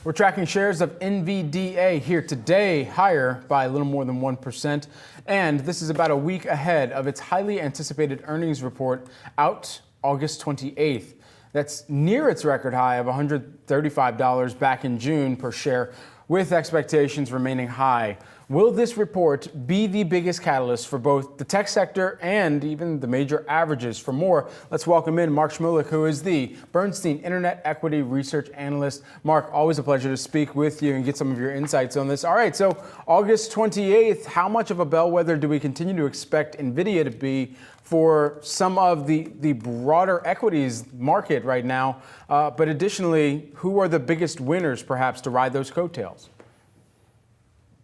We're tracking shares of NVDA here today, higher by a little more than 1%. And this is about a week ahead of its highly anticipated earnings report out August 28th. That's near its record high of $135 back in June per share, with expectations remaining high. Will this report be the biggest catalyst for both the tech sector and even the major averages? For more, let's welcome in Mark Shmulik, who is the Bernstein Internet Equity Research Analyst. Mark, always a pleasure to speak with you and get some of your insights on this. All right, so August 28th, how much of a bellwether do we continue to expect Nvidia to be for some of the broader equities market right now? But additionally, who are the biggest winners perhaps to ride those coattails?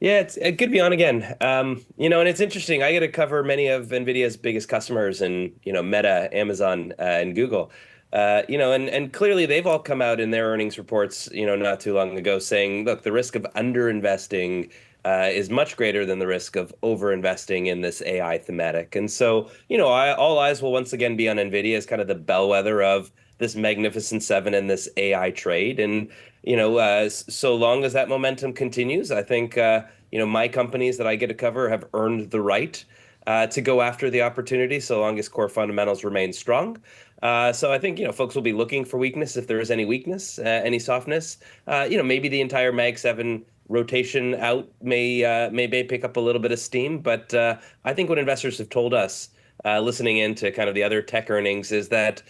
Yeah, it's good to be on again. And it's interesting. I get to cover many of NVIDIA's biggest customers and, Meta, Amazon, and Google. And clearly they've all come out in their earnings reports, not too long ago saying, look, the risk of underinvesting is much greater than the risk of overinvesting in this AI thematic. And so, all eyes will once again be on NVIDIA as kind of the bellwether of this Magnificent Seven and this AI trade. And, so long as that momentum continues, I think, my companies that I get to cover have earned the right to go after the opportunity so long as core fundamentals remain strong. So I think, folks will be looking for weakness if there is any weakness, any softness. Maybe the entire Mag 7 rotation out may pick up a little bit of steam. But I think what investors have told us, listening into kind of the other tech earnings, is that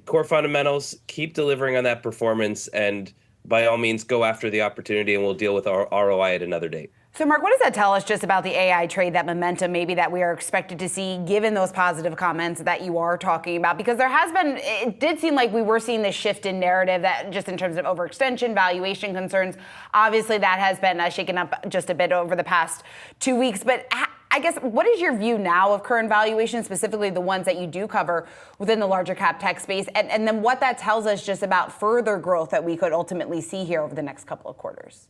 core fundamentals keep delivering on that performance, and by all means go after the opportunity, and we'll deal with our ROI at another date. So Mark, what does that tell us just about the AI trade, that momentum maybe that we are expected to see given those positive comments that you are talking about? Because it did seem like we were seeing this shift in narrative that just in terms of overextension, valuation concerns, obviously that has been shaken up just a bit over the past 2 weeks. But I guess, what is your view now of current valuations, specifically the ones that you do cover within the larger cap tech space, and then what that tells us just about further growth that we could ultimately see here over the next couple of quarters?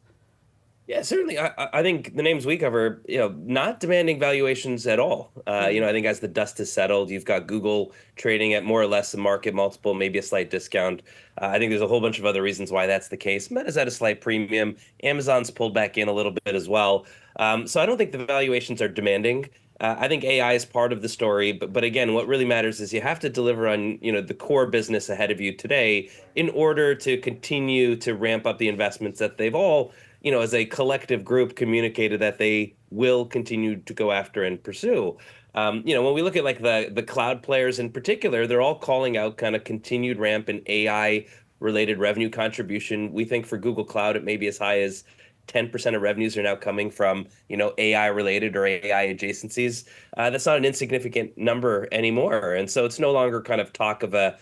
Yeah, certainly. I think the names we cover, not demanding valuations at all. I think as the dust has settled, you've got Google trading at more or less the market multiple, maybe a slight discount. I think there's a whole bunch of other reasons why that's the case. Meta's at a slight premium. Amazon's pulled back in a little bit as well. So I don't think the valuations are demanding. I think AI is part of the story, but again, what really matters is you have to deliver on the core business ahead of you today in order to continue to ramp up the investments that they've all, as a collective group, communicated that they will continue to go after and pursue. When we look at like the cloud players in particular, they're all calling out kind of continued ramp in AI related revenue contribution. We think for Google Cloud, it may be as high as 10% of revenues are now coming from, AI related or AI adjacencies. That's not an insignificant number anymore. And so it's no longer kind of talk of a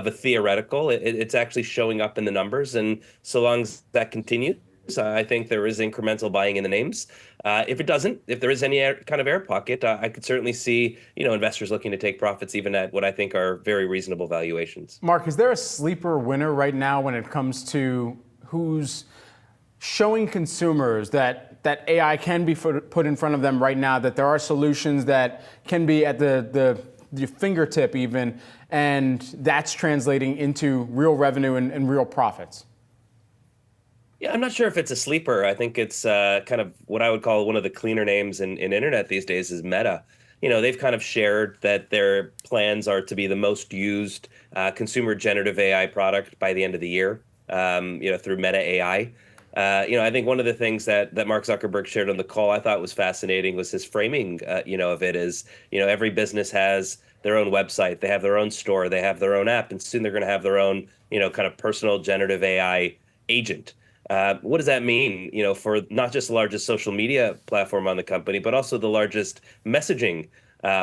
theoretical. It's actually showing up in the numbers. And so long as that continues, I think there is incremental buying in the names. If it doesn't, if there is any kind of air pocket, I could certainly see, investors looking to take profits even at what I think are very reasonable valuations. Mark, is there a sleeper winner right now when it comes to who's showing consumers that AI can be put in front of them right now, that there are solutions that can be at the fingertip even, and that's translating into real revenue and real profits? Yeah, I'm not sure if it's a sleeper. I think it's kind of what I would call one of the cleaner names in internet these days is Meta. They've kind of shared that their plans are to be the most used consumer generative AI product by the end of the year, through Meta AI. I think one of the things that Mark Zuckerberg shared on the call I thought was fascinating was his framing, of it as, every business has their own website, they have their own store, they have their own app, and soon they're going to have their own, kind of personal generative AI agent. What does that mean, for not just the largest social media platform on the company, but also the largest messaging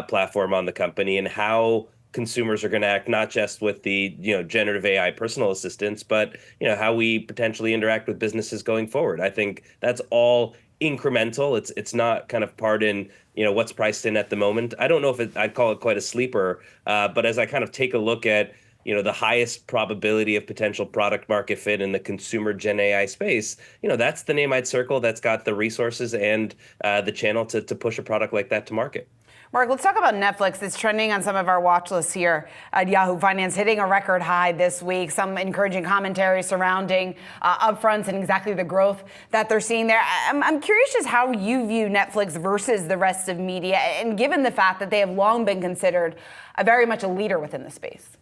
platform on the company, and how consumers are going to act not just with the generative AI personal assistants, but how we potentially interact with businesses going forward. I think that's all incremental. It's not kind of part in what's priced in at the moment. I don't know if I'd call it quite a sleeper, but as I kind of take a look at the highest probability of potential product market fit in the consumer Gen AI space, that's the name I'd circle that's got the resources and the channel to push a product like that to market. Mark, let's talk about Netflix. It's trending on some of our watch lists here at Yahoo Finance, hitting a record high this week. Some encouraging commentary surrounding upfronts and exactly the growth that they're seeing there. I'm curious just how you view Netflix versus the rest of media, and given the fact that they have long been considered very much a leader within the space.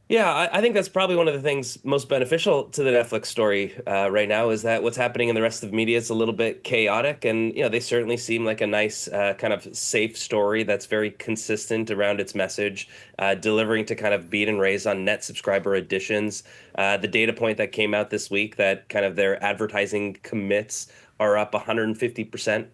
Yeah, I think that's probably one of the things most beneficial to the Netflix story right now is that what's happening in the rest of media is a little bit chaotic, and they certainly seem like a nice kind of safe story that's very consistent around its message, delivering to kind of beat and raise on net subscriber additions. The data point that came out this week that kind of their advertising commits are up 150%.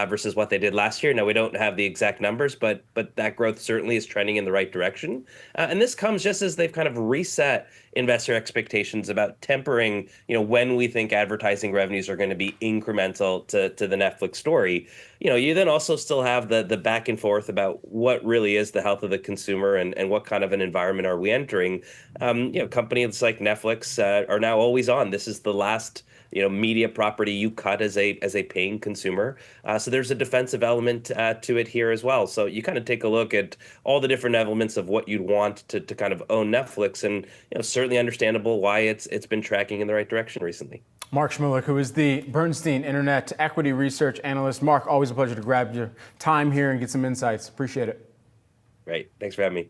Versus what they did last year. Now, we don't have the exact numbers, but that growth certainly is trending in the right direction. And this comes just as they've kind of reset investor expectations about tempering, when we think advertising revenues are going to be incremental to the Netflix story. You then also still have the back and forth about what really is the health of the consumer and what kind of an environment are we entering. Companies like Netflix are now always on. This is the last media property you cut as a paying consumer. So there's a defensive element to it here as well. So you kind of take a look at all the different elements of what you'd want to kind of own Netflix, and certainly understandable why it's been tracking in the right direction recently. Mark Shmulik, who is the Bernstein Internet Equity Research Analyst. Mark, always a pleasure to grab your time here and get some insights. Appreciate it. Great. Thanks for having me.